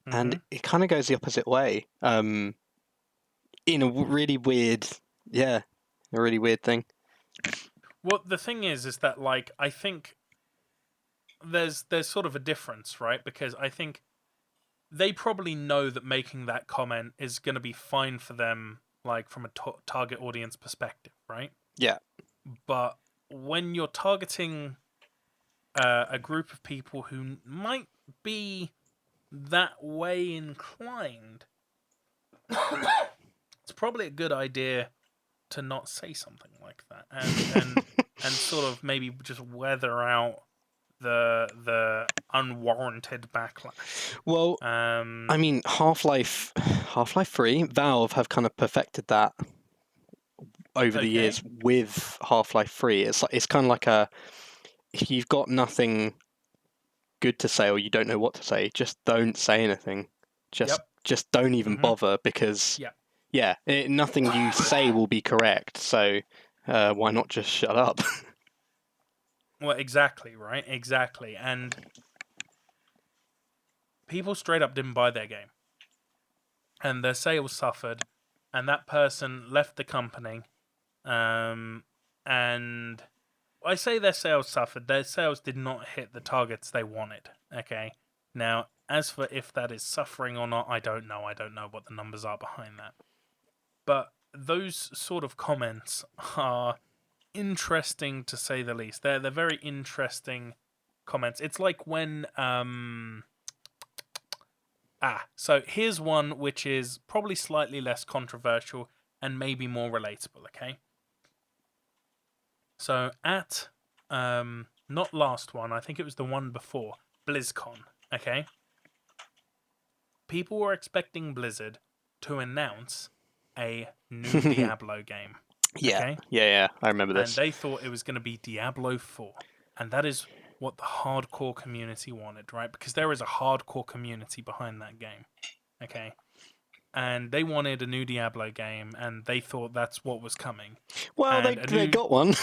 and it kind of goes the opposite way. In a really weird, a really weird thing. Well, the thing is that, like, I think there's sort of a difference, right? Because I think they probably know that making that comment is going to be fine for them, like, from a target audience perspective, right? Yeah. But when you're targeting a group of people who might be that way inclined, it's probably a good idea to not say something like that, and sort of maybe just weather out the unwarranted backlash. Well, I mean, Half-Life 3, Valve have kind of perfected that over the years with Half-Life 3. It's kind of like if you've got nothing good to say or you don't know what to say, just don't say anything. Just don't even bother, because nothing you say will be correct. So why not just shut up? Well, exactly, right? Exactly. And people straight up didn't buy their game. And their sales suffered, and that person left the company. And I say their sales suffered. Their sales did not hit the targets they wanted. Okay. Now, as for if that is suffering or not, I don't know. I don't know what the numbers are behind that. But those sort of comments are interesting, to say the least. They're very interesting comments. It's like when so here's one which is probably slightly less controversial and maybe more relatable, okay? So at not last one, I think it was the one before, BlizzCon, okay? People were expecting Blizzard to announce a new Diablo game. Okay? Yeah, I remember this. And they thought it was going to be Diablo 4. And that is what the hardcore community wanted, right? Because there is a hardcore community behind that game. Okay? And they wanted a new Diablo game, and they thought that's what was coming. Well, they got one.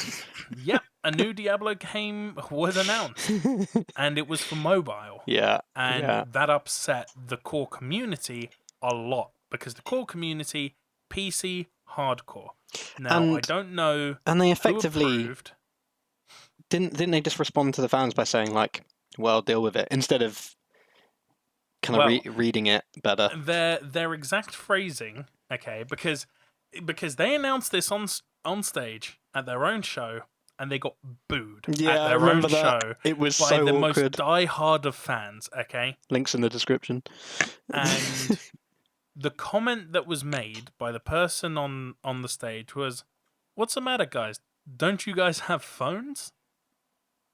Yep, a new Diablo game was announced, and it was for mobile. Yeah. And that upset the core community a lot, because the core community, PC, hardcore. Now, I don't know. And they effectively didn't they just respond to the fans by saying, like, well, deal with it, instead of kind of reading it better. Their exact phrasing, okay, because they announced this on stage at their own show, and they got booed at their own show. It was by so the awkward. most diehard of fans, okay? Links in the description. And the comment that was made by the person on the stage was, "What's the matter, guys? Don't you guys have phones?"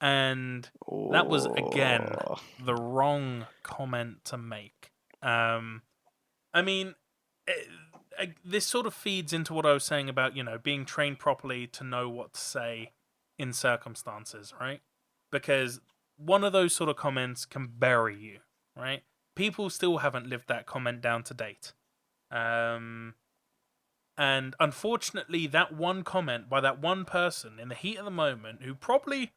And that was, again, the wrong comment to make. I mean, this sort of feeds into what I was saying about, being trained properly to know what to say in circumstances, right? Because one of those sort of comments can bury you, right? People still haven't lived that comment down to date. And unfortunately, that one comment by that one person in the heat of the moment, who probably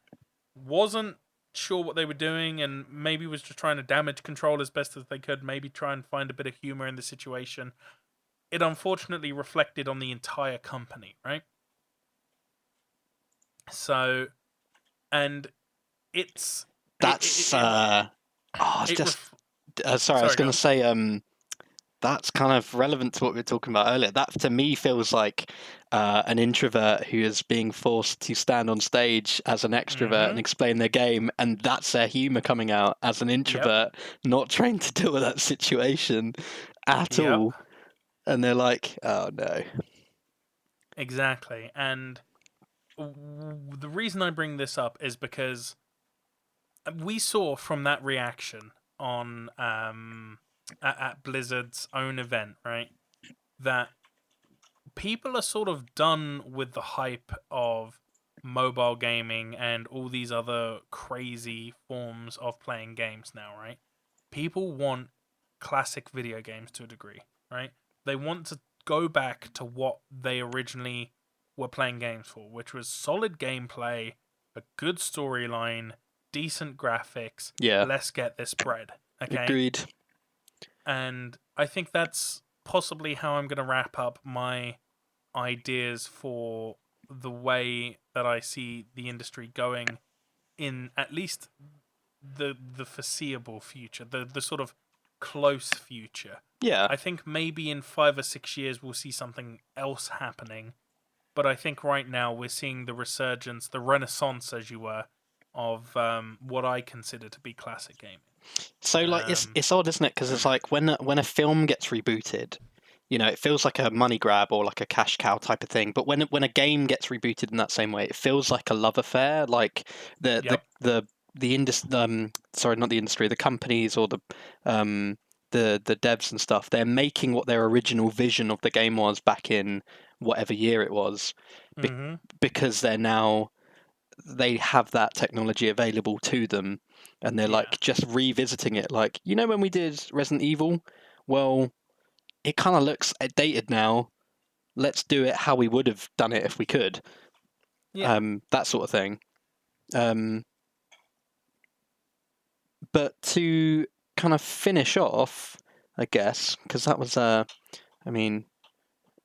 wasn't sure what they were doing and maybe was just trying to damage control as best as they could, maybe try and find a bit of humor in the situation, it unfortunately reflected on the entire company, right? So, and it's... Sorry, I was going to say, that's kind of relevant to what we were talking about earlier. That, to me, feels like an introvert who is being forced to stand on stage as an extrovert and explain their game, and that's their humor coming out as an introvert, not trained to deal with that situation at all. And they're like, oh, no. Exactly. And the reason I bring this up is because we saw from that reaction on... at Blizzard's own event, right, that people are sort of done with the hype of mobile gaming and all these other crazy forms of playing games now, right? People want classic video games to a degree, right? They want to go back to what they originally were playing games for, which was solid gameplay, a good storyline, decent graphics. Yeah. Let's get this bread. Okay. Agreed. And I think that's possibly how I'm going to wrap up my ideas for the way that I see the industry going in at least the foreseeable future, the sort of close future. Yeah. I think maybe in 5 or 6 years we'll see something else happening. But I think right now we're seeing the resurgence, the renaissance, as you were, of what I consider to be classic gaming. So, like, it's odd, isn't it? Because it's like when a film gets rebooted, it feels like a money grab or like a cash cow type of thing. But when a game gets rebooted in that same way, it feels like a love affair. Like the companies or the devs and stuff, they're making what their original vision of the game was back in whatever year it was, because they have that technology available to them. and they're like just revisiting it. Like, you know, when we did Resident Evil, well, it kind of looks dated now. Let's do it how we would have done it if we could. Yeah. That sort of thing. But to kind of finish off, I guess, because that was I mean,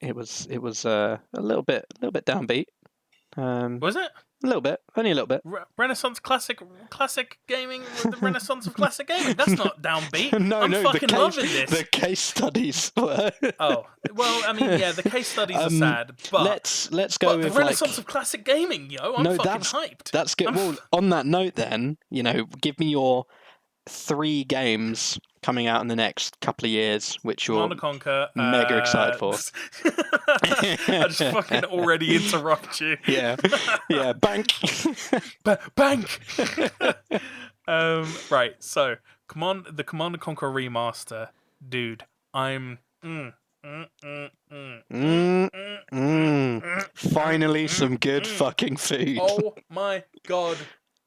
it was a little bit downbeat. Was it? A little bit, only a little bit. Renaissance classic gaming, the Renaissance of classic gaming. That's not downbeat. I'm fucking loving this. The case studies were. Oh well, I mean, yeah, the case studies are sad, but let's go with the Renaissance of classic gaming, yo. I'm fucking hyped. That's good. Well, on that note, then, you know, give me your 3 games coming out in the next couple of years, which you're mega excited for. I just fucking already interrupt you. Yeah, bank. Bank. Right, so the Command & Conquer remaster, dude. I'm. Finally, some good fucking food. Oh my god!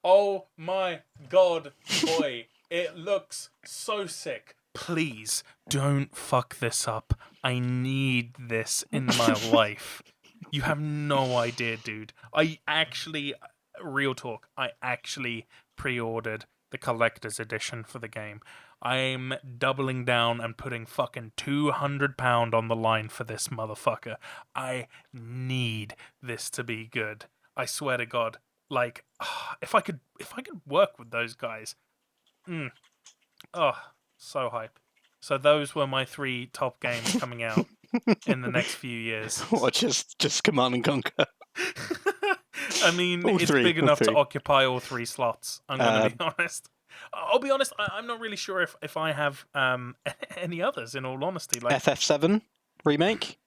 Oh my god, boy! It looks so sick. Please don't fuck this up. I need this in my life. You have no idea, dude. Real talk, I actually pre-ordered the collector's edition for the game. I'm doubling down and putting fucking £200 on the line for this motherfucker. I need this to be good. I swear to God. Like, if I could work with those guys. Oh, so hype. So those were my 3 top games coming out in the next few years. What, just Command & Conquer? I mean, it's big enough to occupy all 3 slots, I'm going to be honest. I'll be honest, I'm not really sure if I have any others, in all honesty. Like FF7 remake?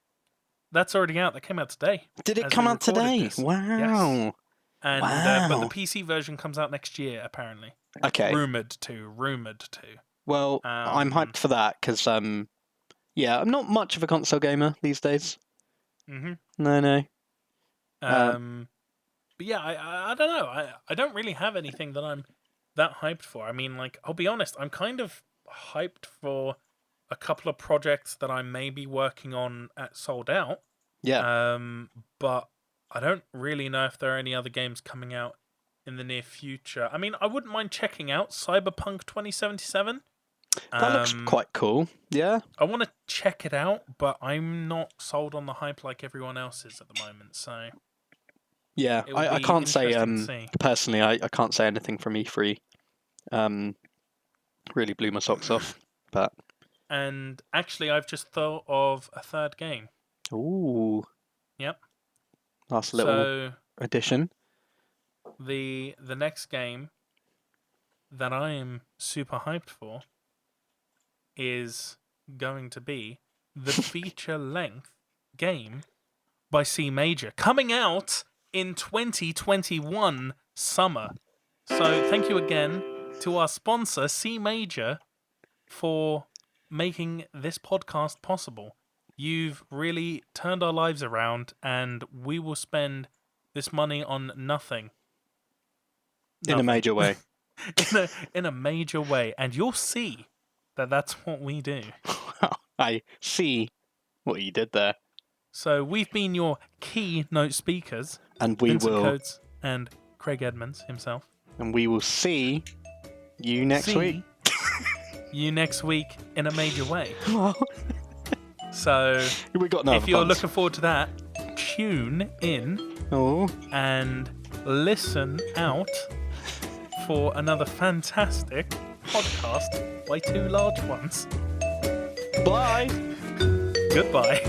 That's already out. That came out today. Did it come out today? This. Wow. Yes. And but the PC version comes out next year, apparently. Okay. Rumored to. Well, I'm hyped for that because, yeah, I'm not much of a console gamer these days. Mm-hmm. No. But yeah, I don't know. I don't really have anything that I'm that hyped for. I mean, like, I'll be honest, I'm kind of hyped for a couple of projects that I may be working on at Sold Out. Yeah. But I don't really know if there are any other games coming out in the near future. I mean, I wouldn't mind checking out Cyberpunk 2077. That looks quite cool. Yeah. I want to check it out, but I'm not sold on the hype like everyone else is at the moment, so... Yeah, I can't say, personally, I can't say anything from E3. Really blew my socks off, but... And actually, I've just thought of a third game. Ooh. Yep. Last little addition. The next game that I am super hyped for is going to be the feature-length game by C Major, coming out in 2021 summer. So thank you again to our sponsor, C Major, for making this podcast possible. You've really turned our lives around, and we will spend this money on nothing. In a major way. in a major way, and you'll see that that's what we do. I see what you did there. So we've been your keynote speakers, and we Vincent will Coates and Craig Edmonds himself, and we will see you next week. You next week in a major way. So we got if you're looking forward to that, tune in and listen out for another fantastic podcast by 2 large ones. Bye. Goodbye.